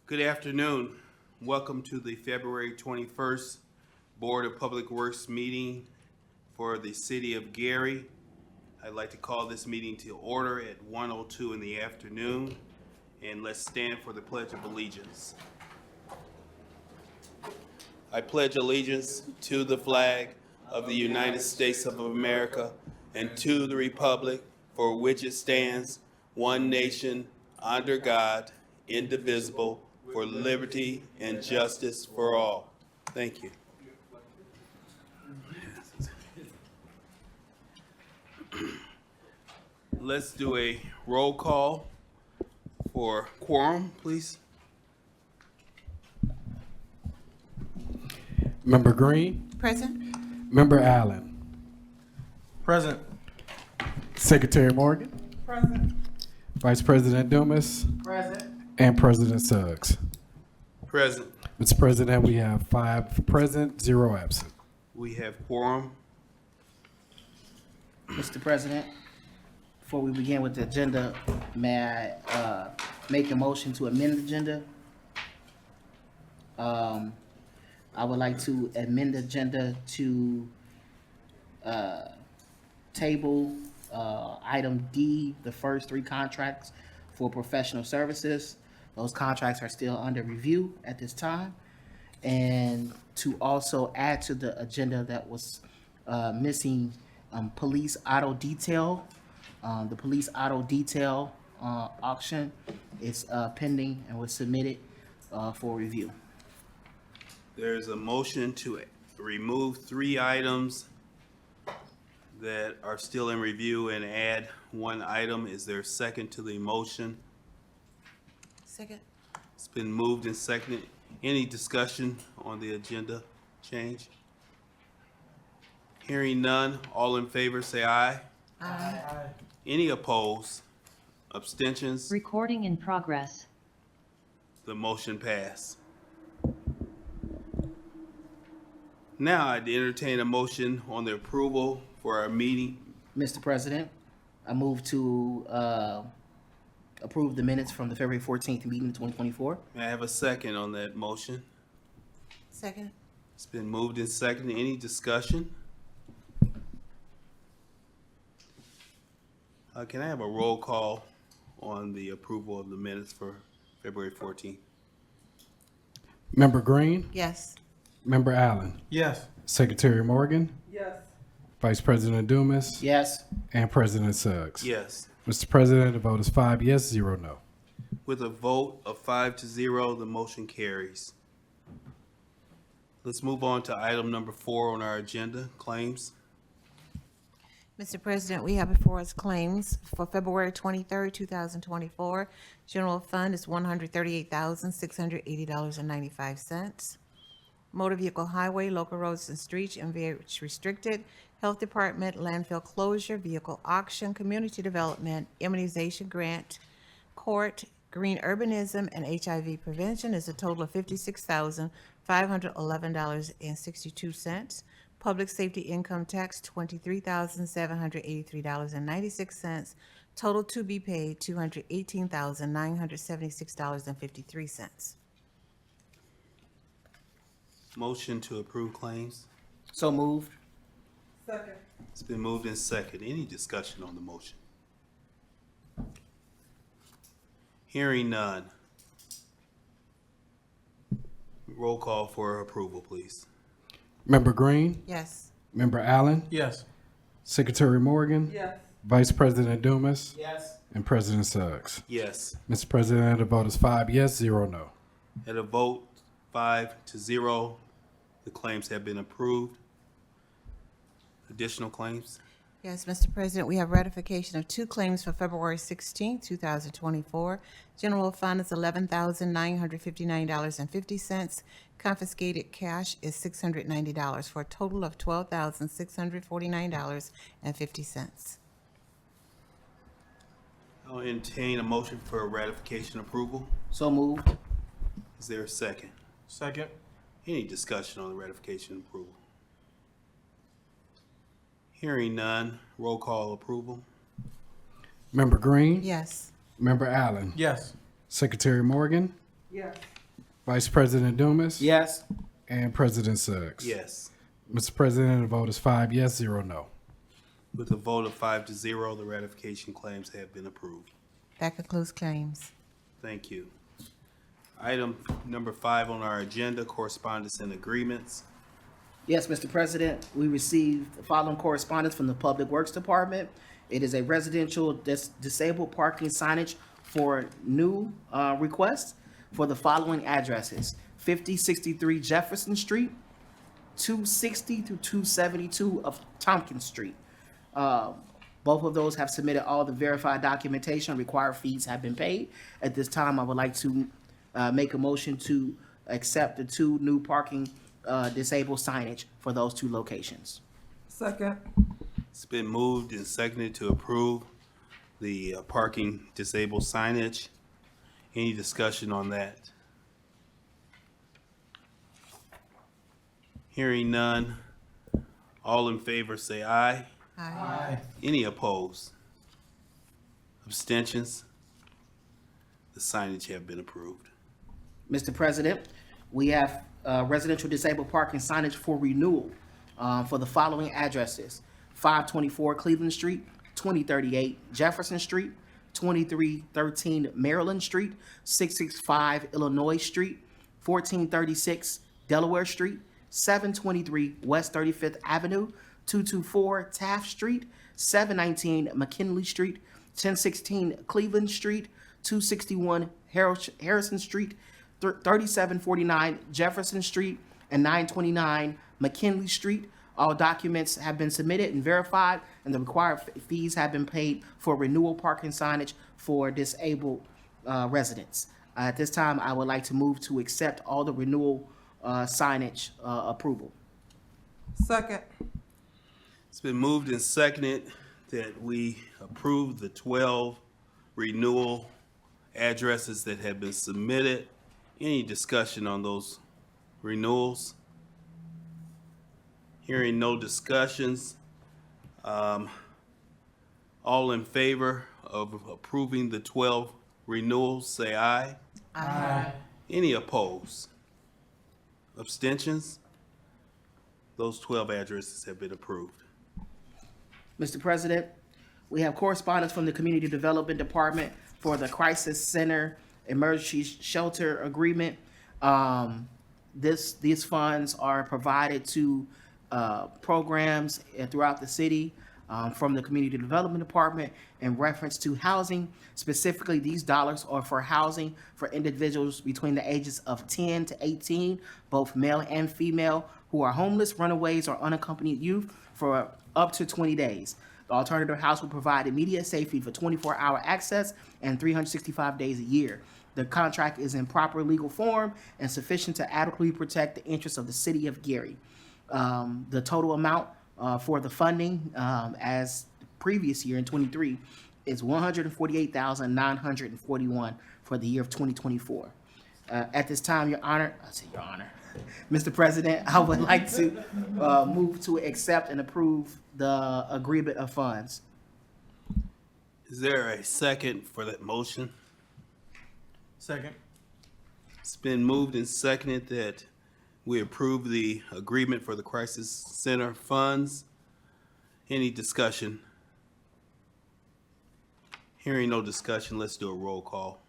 Good afternoon. Welcome to the February 21st Board of Public Works meeting for the City of Gary. I'd like to call this meeting to order at 1:02 in the afternoon, and let's stand for the Pledge of Allegiance. I pledge allegiance to the flag of the United States of America and to the republic for which it stands, one nation, under God, indivisible, for liberty and justice for all. Thank you. Let's do a roll call for quorum, please. Member Green, Present. Member Allen, Present. Secretary Morgan, Present. Vice President Dumas, Present. and President Suggs. Present. Mr. President, we have 5 present, 0 absent. We have quorum. Mr. President, before we begin with the agenda, may I make a motion to amend the agenda? I would like to amend the agenda to table item D, the first 3 contracts for professional services. Those contracts are still under review at this time. And to also add to the agenda that was missing, police auto detail. The police auto detail auction is pending and was submitted for review. There's a motion to remove 3 items that are still in review and add 1 item. Is there a second to the motion? Second. It's been moved and seconded. Any discussion on the agenda change? Hearing none, all in favor say aye. Aye. Any opposed? Abstentions? Recording in progress. The motion passed. Now I'd entertain a motion on the approval for our meeting. Mr. President, I move to approve the minutes from the February 14th meeting, 2024. May I have a second on that motion? Second. It's been moved and seconded. Any discussion? Can I have a roll call on the approval of the minutes for February 14th? Member Green, Yes. Member Allen, Yes. Secretary Morgan, Yes. Vice President Dumas, Yes. and President Suggs. Yes. Mr. President, the vote is 5 yes, 0 no. With a vote of 5-0, the motion carries. Let's move on to item number 4 on our agenda, claims. Mr. President, we have before us claims for February 23rd, 2024. General fund is $138,680.95. Motor vehicle highway, local roads and streets, MVH restricted. Health Department, landfill closure, vehicle auction, community development, immunization grant, court, green urbanism, and HIV prevention is a total of $56,511.62. Public safety income tax, $23,783.96. Total to be paid, $218,976.53. Motion to approve claims. So moved. It's been moved and seconded. Any discussion on the motion? Hearing none. Roll call for approval, please. Member Green, Yes. Member Allen, Yes. Secretary Morgan, Vice President Dumas, Yes. and President Suggs. Yes. Mr. President, the vote is 5 yes, 0 no. At a vote 5-0, the claims have been approved. Additional claims? Yes, Mr. President, we have ratification of 2 claims for February 16th, 2024. General fund is $11,959.50. Confiscated cash is $690 for a total of $12,649.50. I'll entertain a motion for ratification approval. So moved. Is there a second? Second. Any discussion on the ratification approval? Hearing none, roll call approval. Member Green, Yes. Member Allen, Yes. Secretary Morgan, Yes. Vice President Dumas. Yes. And President Suggs. Yes. Mr. President, the vote is 5 yes, 0 no. With a vote of 5-0, the ratification claims have been approved. That concludes claims. Thank you. Item number 5 on our agenda, correspondence and agreements. Yes, Mr. President, we received the following correspondence from the Public Works Department. It is a residential disabled parking signage for new requests for the following addresses: 5063 Jefferson Street, 260 through 272 of Tompkins Street. Both of those have submitted all the verified documentation. Required fees have been paid. At this time, I would like to make a motion to accept the 2 new parking disabled signage for those 2 locations. Second. It's been moved and seconded to approve the parking disabled signage. Any discussion on that? Hearing none. All in favor say aye. Aye. Any opposed? Abstentions? The signage have been approved. Mr. President, we have residential disabled parking signage for renewal for the following addresses: 524 Cleveland Street, 2038 Jefferson Street, 2313 Maryland Street, 665 Illinois Street, 1436 Delaware Street, 723 West 35th Avenue, 224 Taft Street, 719 McKinley Street, 1016 Cleveland Street, 261 Harrison Street, 3749 Jefferson Street, and 929 McKinley Street. All documents have been submitted and verified, and the required fees have been paid for renewal parking signage for disabled residents. At this time, I would like to move to accept all the renewal signage approval. Second. It's been moved and seconded that we approve the 12 renewal addresses that have been submitted. Any discussion on those renewals? Hearing no discussions. All in favor of approving the 12 renewals, say aye. Aye. Any opposed? Abstentions? Those 12 addresses have been approved. Mr. President, we have correspondence from the Community Development Department for the Crisis Center Emergency Shelter Agreement. These funds are provided to programs throughout the city from the Community Development Department in reference to housing. Specifically, these dollars are for housing for individuals between the ages of 10 to 18, both male and female, who are homeless, runaways, or unaccompanied youth for up to 20 days. The alternative house will provide immediate safety for 24-hour access and 365 days a year. The contract is in proper legal form and sufficient to adequately protect the interests of the city of Gary. The total amount for the funding, as previous year in 23, is $148,941 for the year of 2024. At this time, Your Honor, Mr. President, I would like to move to accept and approve the agreement of funds. Is there a second for that motion? Second. It's been moved and seconded that we approve the agreement for the Crisis Center funds. Any discussion? Hearing no discussion, let's do a roll call.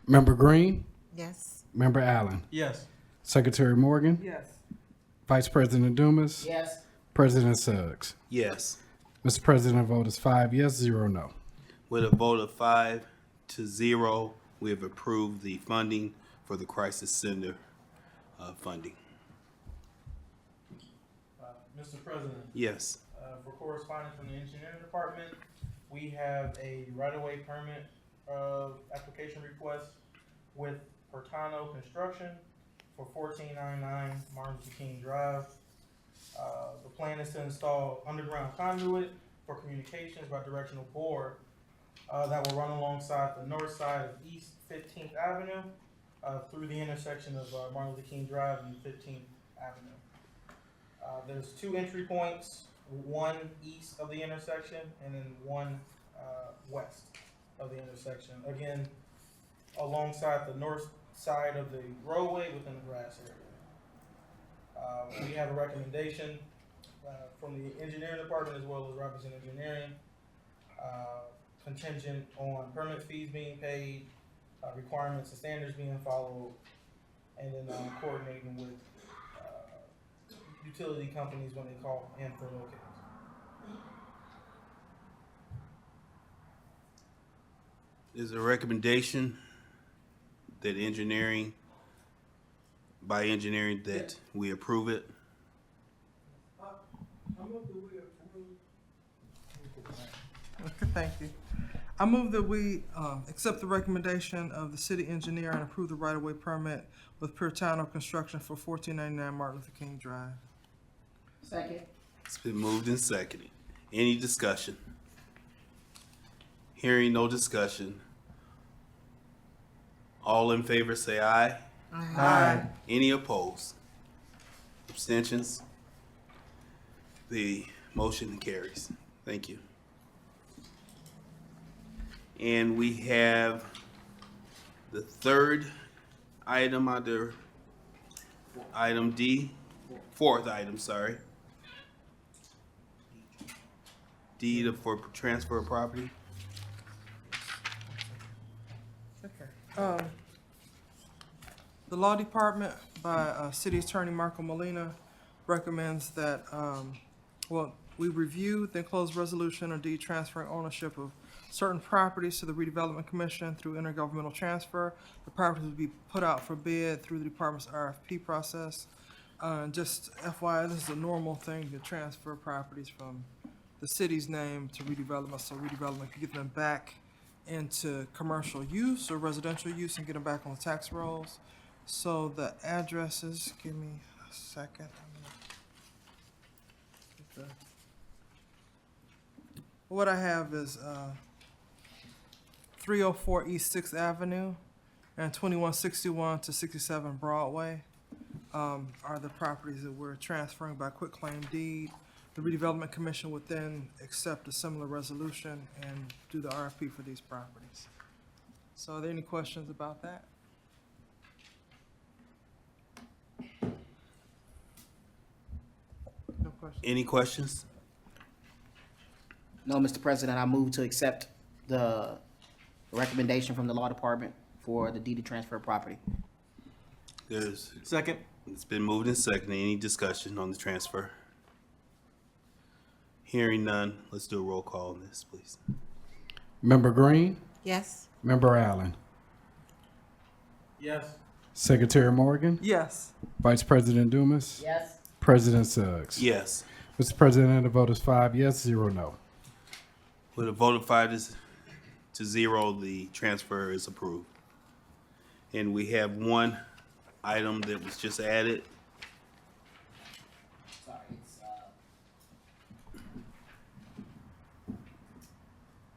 Member Green, Yes. Member Allen, Yes. Secretary Morgan, Yes. Vice President Dumas, Yes. President Suggs. Yes. Mr. President, the vote is 5 yes, 0 no. With a vote of 5-0, we have approved the funding for the Crisis Center funding. Mr. President, Yes. for correspondence from the engineering department, we have a right-of-way permit application request with Pertano Construction for 1499 Martin Luther King Drive. The plan is to install underground conduit for communications by directional bore that will run alongside the north side of East 15th Avenue through the intersection of Martin Luther King Drive and 15th Avenue. There's 2 entry points, one east of the intersection and then one west of the intersection. Again, alongside the north side of the roadway within the grass area. We have a recommendation from the engineering department as well as Robinson Engineering, contingent on permit fees being paid, requirements and standards being followed, and then coordinating with utility companies when they call in for locations. There's a recommendation that by engineering, that we approve it. Okay, thank you. I move that we accept the recommendation of the city engineer and approve the right-of-way permit with Puritano Construction for 1499 Martin Luther King Drive. Second. It's been moved and seconded. Any discussion? Hearing no discussion. All in favor say aye. Aye. Any opposed? Abstentions? The motion carries. Thank you. And we have the third item under item D, fourth item, sorry. D for transfer of property. Okay. The Law Department by City Attorney Marco Molina recommends that, we review the enclosed resolution or deed transferring ownership of certain properties to the Redevelopment Commission through intergovernmental transfer. The properties will be put out for bid through the department's RFP process. Just FYI, this is a normal thing to transfer properties from the city's name to redevelopment, so redevelopment can get them back into commercial use or residential use and get them back on the tax rolls. So the addresses, give me a second. What I have is 304 East 6th Avenue and 2161 to 67 Broadway are the properties that we're transferring by quitclaim deed. The redevelopment commission would then accept a similar resolution and do the RFP for these properties. So are there any questions about that? No questions? Any questions? No, Mr. President, I move to accept the recommendation from the law department for the deed to transfer of property. Second. It's been moved and seconded. Any discussion on the transfer? Hearing none, let's do a roll call on this, please. Member Green, Yes. Member Allen, Yes. Secretary Morgan, Yes. Vice President Dumas, Yes. President Suggs. Yes. Mr. President, the vote is 5 yes, 0 no. With a vote of 5 to 0, the transfer is approved. And we have one item that was just added. Sorry, it's,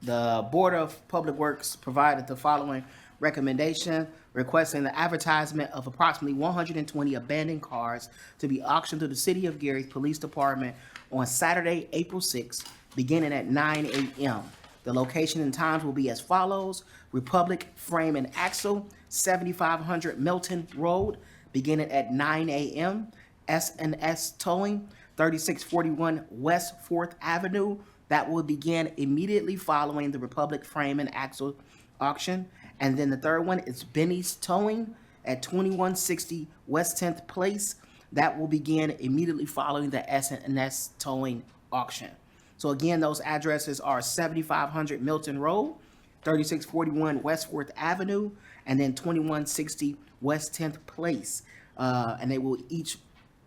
the Board of Public Works provided the following recommendation, requesting the advertisement of approximately 120 abandoned cars to be auctioned to the City of Gary's Police Department on Saturday, April 6th, beginning at 9 a.m. The location and times will be as follows: Republic Frame and Axle, 7500 Milton Road, beginning at 9 a.m. S&S Towing, 3641 West 4th Avenue. That will begin immediately following the Republic Frame and Axle auction. And then the third one is Benny's Towing at 2160 West 10th Place. That will begin immediately following the S&S Towing auction. So again, those addresses are 7500 Milton Road, 3641 West 4th Avenue, and then 2160 West 10th Place. And they will each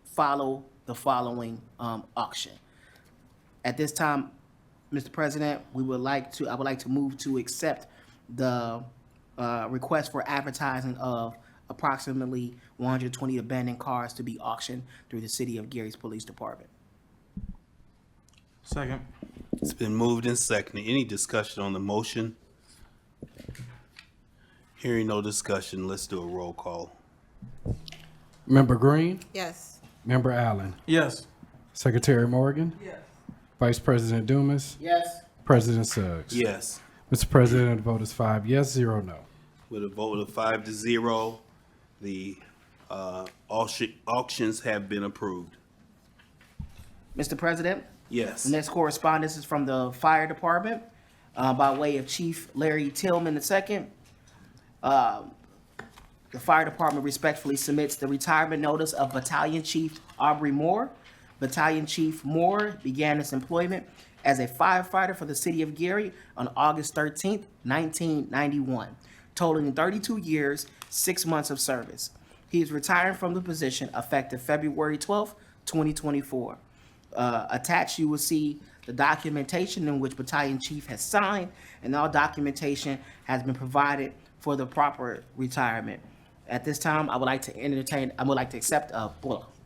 follow the following auction. At this time, Mr. President, I would like to move to accept the request for advertising of approximately 120 abandoned cars to be auctioned through the City of Gary's Police Department. Second. It's been moved and seconded. Any discussion on the motion? Hearing no discussion, let's do a roll call. Member Green, Yes. Member Allen, Yes. Secretary Morgan, Yes. Vice President Dumas, Yes. President Suggs. Yes. Mr. President, the vote is 5 yes, 0 no. With a vote of 5 to 0, The auctions have been approved. Mr. President, Yes. the next correspondence is from the Fire Department by way of Chief Larry Tillman II. The Fire Department respectfully submits the retirement notice of Battalion Chief Aubrey Moore. Battalion Chief Moore began his employment as a firefighter for the city of Gary on August 13th, 1991, totaling 32 years, 6 months of service. He is retiring from the position effective February 12th, 2024. Attached, you will see the documentation in which Battalion Chief has signed, and all documentation has been provided for the proper retirement. At this time, I would like to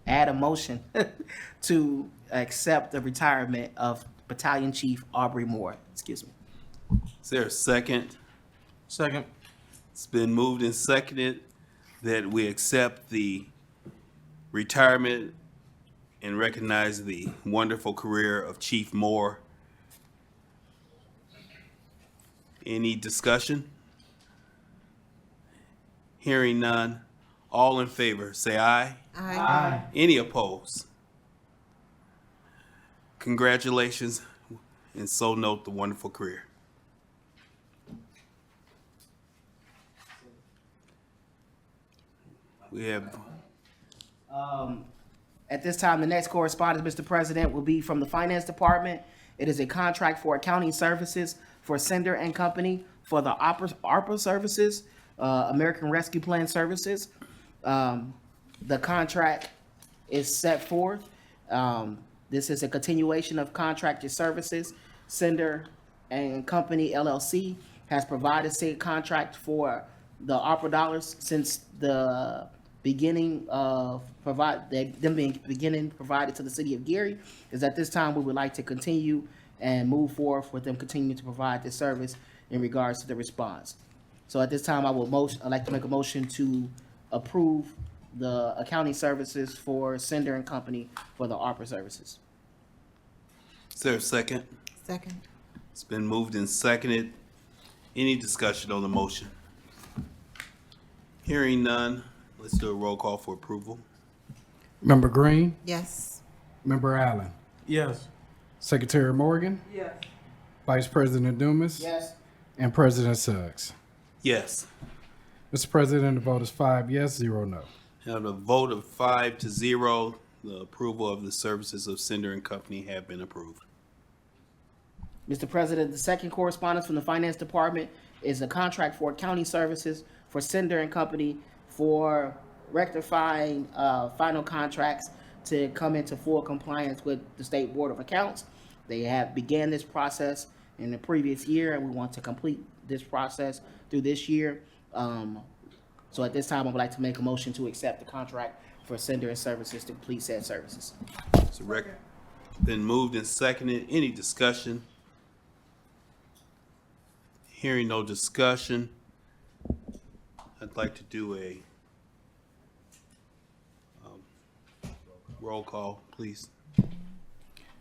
add a motion to accept the retirement of Battalion Chief Aubrey Moore. Excuse me. Is there a second? Second. It's been moved and seconded that we accept the retirement and recognize the wonderful career of Chief Moore. Any discussion? Hearing none. All in favor, say aye. Aye. Any opposed? Congratulations, and so note the wonderful career. We have, At this time, the next correspondence, Mr. President, will be from the Finance Department. It is a contract for accounting services for Sender and Company for the ARPA services, American Rescue Plan Services. The contract is set forth. This is a continuation of contracted services. Sender and Company LLC has provided said contract for the ARPA dollars since the beginning of provided to the city of Gary. Is at this time we would like to continue and move forward with them continuing to provide this service in regards to the response. So at this time, I'd like to make a motion to approve the accounting services for Sender and Company for the ARPA services. is there a second? Second. It's been moved and seconded. Any discussion on the motion? Hearing none, let's do a roll call for approval. Member Green, Yes. Member Allen, Yes. Secretary Morgan, Yes. Vice President Dumas, Yes. and President Suggs. Yes. Mr. President, the vote is 5 yes, 0 no. Have a vote of 5-0, the approval of the services of Sender and Company have been approved. Mr. President, the second correspondence from the Finance Department is a contract for accounting services for Sender and Company for rectifying final contracts to come into full compliance with the State Board of Accounts. They have began this process in the previous year, and we want to complete this process through this year. So at this time, I would like to make a motion to accept the contract for Sender and Services to complete said services. It's been moved and seconded. Any discussion? Hearing no discussion, I'd like to do a roll call, please.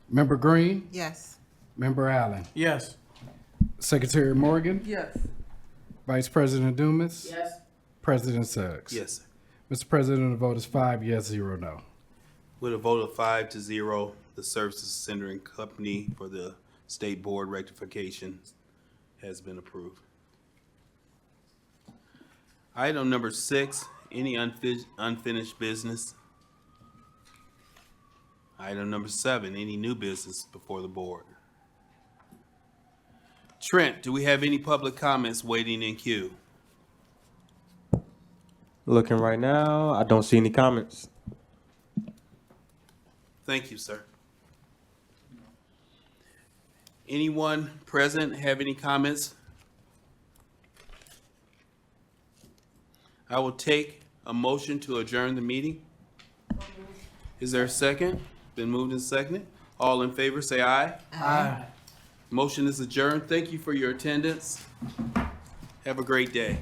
Member Green, Yes. Member Allen, Yes. Secretary Morgan, Yes. Vice President Dumas, Yes. President Suggs. Yes, sir. Mr. President, the vote is 5 yes, 0 no. With a vote of 5-0, the services Sender and Company for the State Board rectification has been approved. Item number 6, any unfinished business? Item number 7, any new business before the board? Trent, do we have any public comments waiting in queue? Looking right now, I don't see any comments. Thank you, sir. Anyone present have any comments? I will take a motion to adjourn the meeting. Is there a second? Been moved and seconded. All in favor, say aye. Aye. Motion is adjourned. Thank you for your attendance. Have a great day.